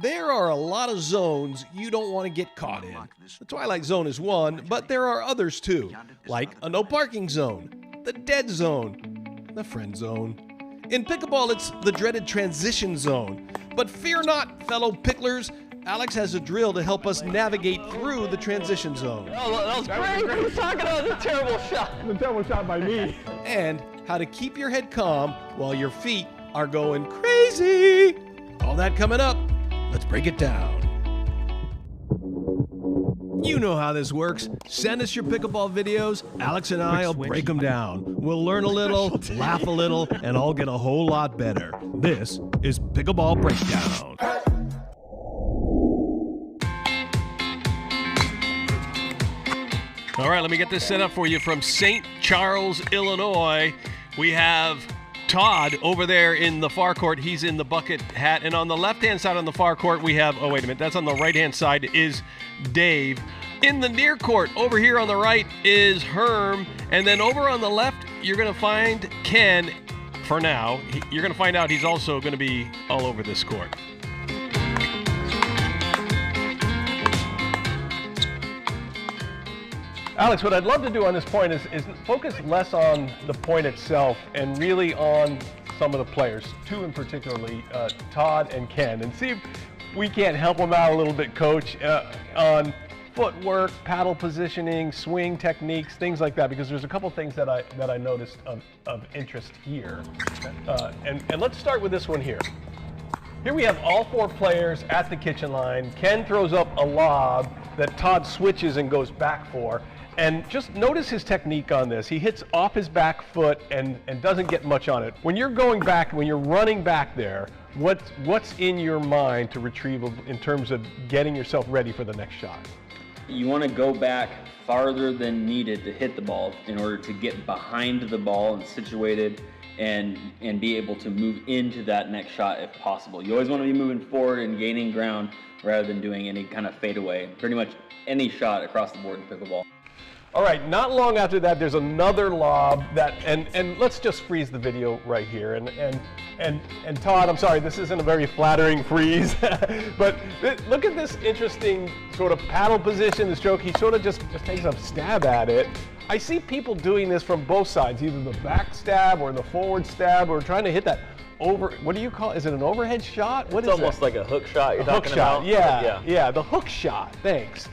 There are a lot of zones you don't want to get caught in. The Twilight Zone is one, but there are others too, like a no parking zone, the dead zone, the friend zone. In pickleball, it's the dreaded transition zone. But fear not, fellow picklers. Alex has a drill to help us navigate through the transition zone. Oh, that was great. He was talking about a terrible shot. A terrible shot by me. And how to keep your head calm while your feet are going crazy. All that coming up. Let's break it down. You know how this works. Send us your pickleball videos. Alex and I will break them down. We'll learn a little, laugh a little, and all get a whole lot better. This is Pickleball Breakdown. All right, let me get this set up for you from St. Charles, Illinois. We have Todd over there in the far court. He's in the bucket hat. And on the left-hand side on the far court, we have, oh, wait a minute, that's on the right-hand side is Dave. In the near court, over here on the right is Herm. And then over on the left, you're going to find Ken for now. You're going to find out he's also going to be all over this court. Alex, what I'd love to do on this point is focus less on the point itself and really on some of the players, two in particularly, Todd and Ken, and see if we can't help them out a little bit, Coach, on footwork, paddle positioning, swing techniques, things like that, because there's a couple things that I noticed of interest here. And let's start with this one here. Here we have all four players at the kitchen line. Ken throws up a lob that Todd switches and goes back for. And just notice his technique on this. He hits off his back foot and doesn't get much on it. When you're going back, when you're running back there, what's in your mind to retrieve in terms of getting yourself ready for the next shot? You want to go back farther than needed to hit the ball in order to get behind the ball and situated and be able to move into that next shot if possible. You always want to be moving forward and gaining ground rather than doing any kind of fadeaway. Pretty much any shot across the board in pickleball. All right, not long after that, there's another lob that, and let's just freeze the video right here. And Todd, I'm sorry, this isn't a very flattering freeze, but look at this interesting sort of paddle position, the stroke. He sort of just takes a stab at it. I see people doing this from both sides, either the back stab or the forward stab, or trying to hit that over, what do you call it? Is it an overhead shot? What is it? It's almost like a hook shot you're talking about. Yeah, the hook shot, thanks.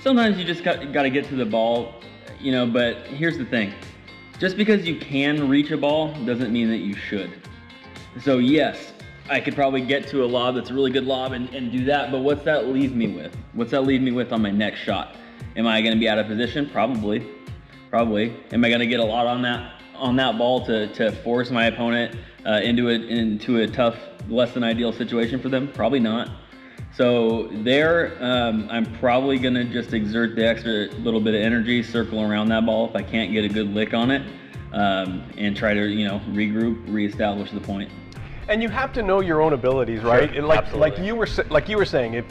Sometimes you just got to get to the ball, you know, but here's the thing. Just because you can reach a ball doesn't mean that you should. So yes, I could probably get to a lob that's a really good lob and do that, but what's that leave me with? What's that leave me with on my next shot? Am I going to be out of position? Probably. Am I going to get a lot on that ball to force my opponent into a tough, less than ideal situation for them? Probably not. So there, I'm probably going to just exert the extra little bit of energy, circle around that ball if I can't get a good lick on it, and try to, regroup, reestablish the point. And you have to know your own abilities, right? Sure, like you were saying,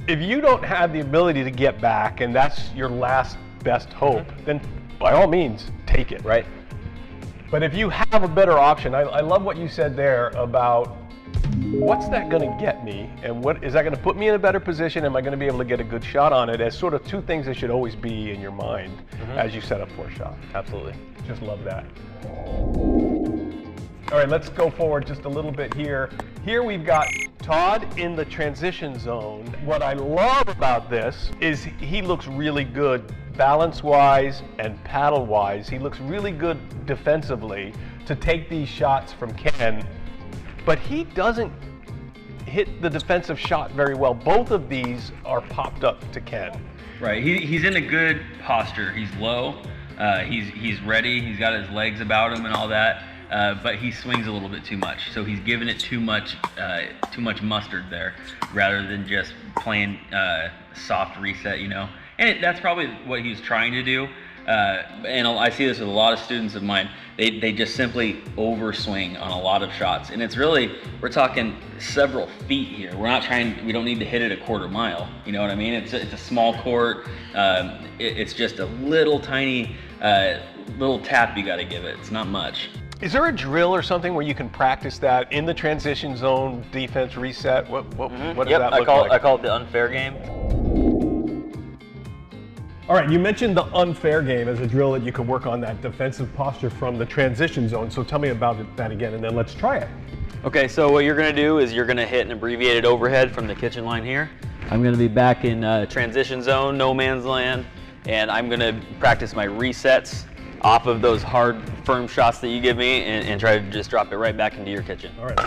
if you don't have the ability to get back and that's your last best hope, then by all means, take it, right? But if you have a better option, I love what you said there about what's that going to get me, and what is that going to put me in a better position? Am I going to be able to get a good shot on it? As sort of two things that should always be in your mind as you set up for a shot. Absolutely. Just love that. All right, let's go forward just a little bit here. Here we've got Todd in the transition zone. What I love about this is he looks really good balance-wise and paddle-wise. He looks really good defensively to take these shots from Ken. But he doesn't hit the defensive shot very well. Both of these are popped up to Ken. Right, he's in a good posture. He's low, he's ready, he's got his legs about him and all that, but he swings a little bit too much. So he's giving it too much mustard there, rather than just playing soft reset, And that's probably what he's trying to do. And I see this with a lot of students of mine. They just simply overswing on a lot of shots, and it's really, we're talking several feet here. We don't need to hit it a quarter mile. You know what I mean? It's a small court. It's just a little tiny little tap you got to give it. It's not much. Is there a drill or something where you can practice that in the transition zone, defense, reset? What does Yep, that I look call like? I call it the unfair game. All right, you mentioned the unfair game as a drill that you could work on that defensive posture from the transition zone. So tell me about that again, and then let's try it. Okay, so what you're gonna do is you're gonna hit an abbreviated overhead from the kitchen line here. I'm gonna be back in transition zone, no man's land, and I'm gonna practice my resets off of those hard, firm shots that you give me and try to just drop it right back into your kitchen. All right.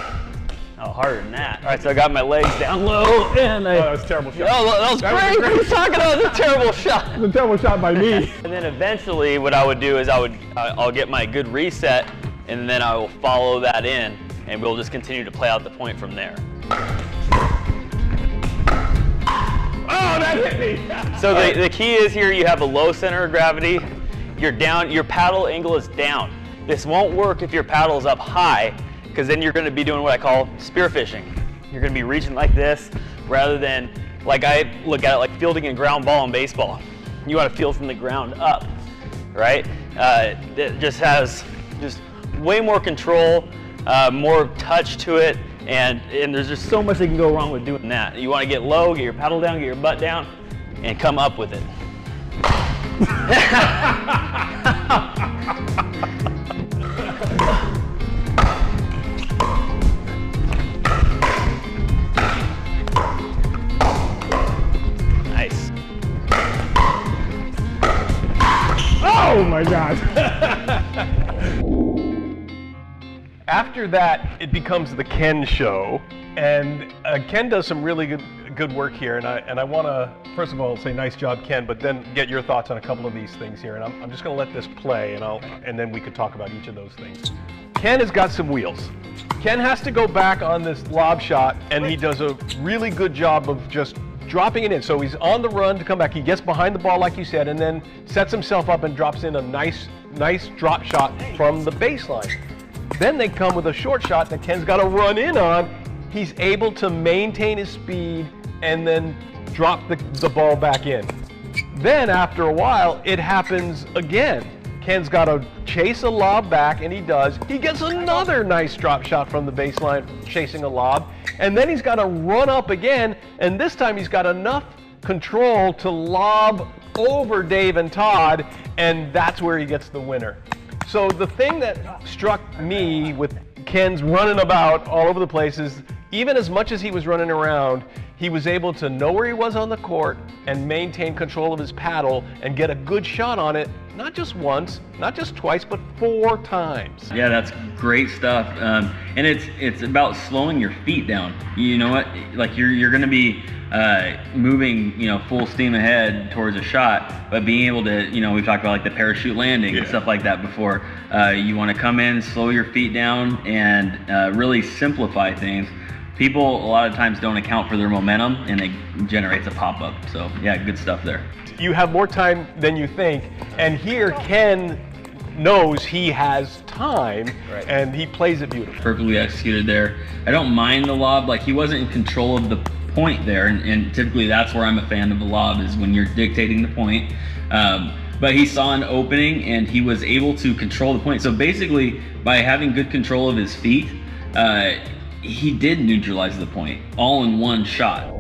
Oh, harder than that. All right, so I got my legs down low, and that was a terrible shot. Oh, that was great. What are you talking about? It was a terrible shot. It was a terrible shot by me. And then eventually what I would do is I'll get my good reset, and then I will follow that in, and we'll just continue to play out the point from there. Oh, that hit me. So the key is here you have a low center of gravity. You're down, your paddle angle is down. This won't work if your paddle is up high, because then you're going to be doing what I call spearfishing. You're going to be reaching like this rather than, like I look at it, like fielding a ground ball in baseball. You want to field from the ground up, right? It just has just way more control, more touch to it, and there's just so much that can go wrong with doing that. You want to get low, get your paddle down, get your butt down, and come up with it. Nice. Oh my God. After that, it becomes the Ken show, and Ken does some really good work here, and I want to first of all say nice job, Ken, but then get your thoughts on a couple of these things here, and I'm just going to let this play, and then we could talk about each of those things. Ken has got some wheels. Ken has to go back on this lob shot, and he does a really good job of just dropping it in. So he's on the run to come back. He gets behind the ball, like you said, and then sets himself up and drops in a nice drop shot from the baseline. Then they come with a short shot that Ken's got to run in on. He's able to maintain his speed and then drop the ball back in. Then after a while, it happens again. Ken's got to chase a lob back, and he does. He gets another nice drop shot from the baseline, chasing a lob, and then he's got to run up again, and this time he's got enough control to lob over Dave and Todd, and that's where he gets the winner. So the thing that struck me with Ken's running about all over the place is, even as much as he was running around, he was able to know where he was on the court and maintain control of his paddle and get a good shot on it, not just once, not just twice, but 4 times. Yeah, that's great stuff. And it's about slowing your feet down. You know what? Like you're going to be moving, full steam ahead towards a shot, but being able to, we've talked about like the parachute landing and stuff like that before. You want to come in, slow your feet down, and really simplify things. People a lot of times don't account for their momentum, and it generates a pop-up. So yeah, good stuff there. You have more time than you think, and here Ken knows he has time, and he plays it beautifully. Perfectly executed there. I don't mind the lob, like he wasn't in control of the point there, and typically that's where I'm a fan of the lob, is when you're dictating the point. But he saw an opening and he was able to control the point. So basically, by having good control of his feet, he did neutralize the point all in one shot.